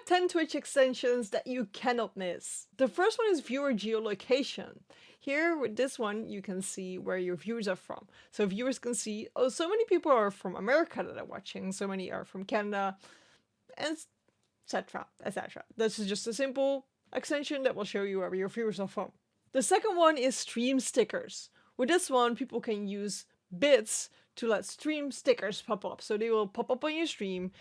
10 Twitch extensions that you cannot miss. The first one is viewer geolocation. Here with this one, you can see where your viewers are from. So viewers can see, oh, so many people are from America that are watching, so many are from Canada, and etc, etc. This is just a simple extension that will show you where your viewers are from. The second one is stream stickers. With this one, people can use bits to let stream stickers pop up. So they will pop up on your stream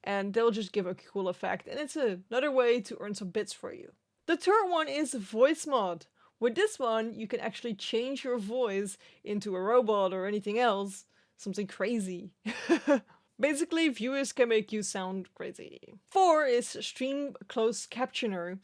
and they'll just give a cool effect. And it's another way to earn some bits for you. The third one is voice mod. With this one, you can actually change your voice into a robot or anything else. Something crazy. Basically, viewers can make you sound crazy. 4 is stream closed captioner.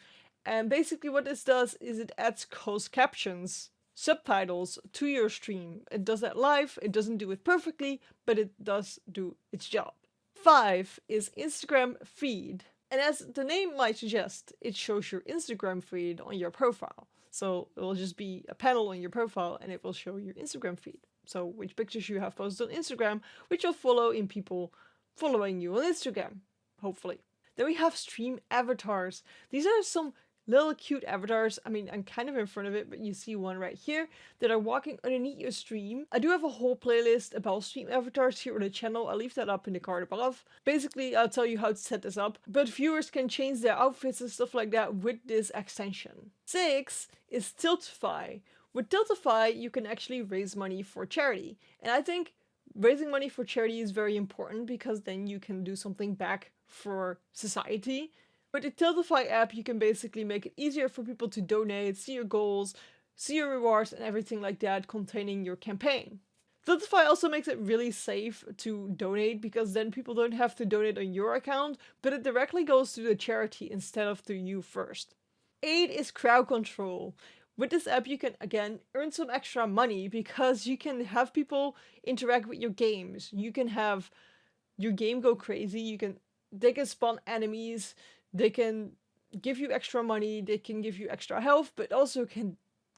And basically what this does is it adds closed captions, subtitles to your stream. It does that live, it doesn't do it perfectly, but it does do its job. 5 is Instagram feed. And as the name might suggest, it shows your Instagram feed on your profile. So it will just be a panel on your profile and it will show your Instagram feed. So which pictures you have posted on Instagram, which you'll follow in people following you on Instagram, hopefully. Then we have stream avatars. These are some little cute avatars. I mean, I'm kind of in front of it, but you see one right here that are walking underneath your stream. I do have a whole playlist about stream avatars here on the channel. I'll leave that up in the card above. Basically, I'll tell you how to set this up, but viewers can change their outfits and stuff like that with this extension. 6 is Tiltify. With Tiltify, you can actually raise money for charity. And I think raising money for charity is very important because then you can do something back for society. With the Tiltify app, you can basically make it easier for people to donate, see your goals, see your rewards and everything like that containing your campaign. Tiltify also makes it really safe to donate because then people don't have to donate on your account, but it directly goes to the charity instead of to you first. 8 is crowd control. With this app, you can again earn some extra money because you can have people interact with your games. You can have your game go crazy. They can spawn enemies. They can give you extra money, they can give you extra health, but also can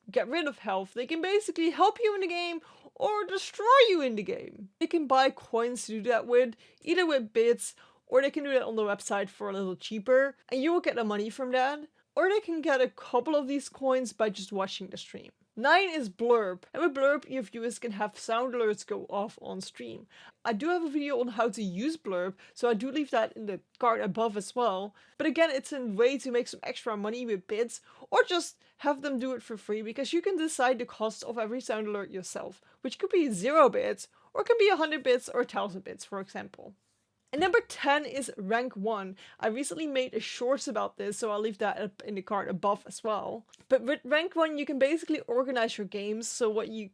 get rid of health. They can basically help you in the game or destroy you in the game. They can buy coins to do that with, either with bits, or they can do that on the website for a little cheaper, and you will get the money from that. Or they can get a couple of these coins by just watching the stream. 9 is Blurb, and with Blurb your viewers can have sound alerts go off on stream. I do have a video on how to use Blurb, so I do leave that in the card above as well. But again, it's a way to make some extra money with bits, or just have them do it for free, because you can decide the cost of every sound alert yourself, which could be 0 bits, or it can be 100 bits or 1000 bits, for example. And number 10 is Rank 1. I recently made a shorts about this, so I'll leave that up in the card above as well. But with Rank 1, you can basically organize your games. So what you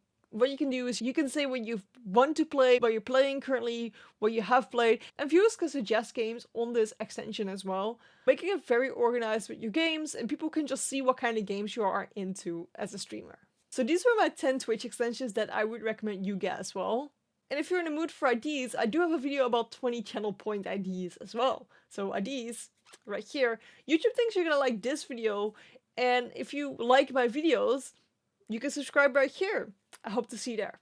can do is you can say what you want to play, what you're playing currently, what you have played, and viewers can suggest games on this extension as well, making it very organized with your games, and people can just see what kind of games you are into as a streamer. So these were my 10 Twitch extensions that I would recommend you get as well. And if you're in the mood for IDs, I do have a video about 20 channel point IDs as well. So IDs, right here. YouTube thinks you're gonna like this video, and if you like my videos, you can subscribe right here. I hope to see you there.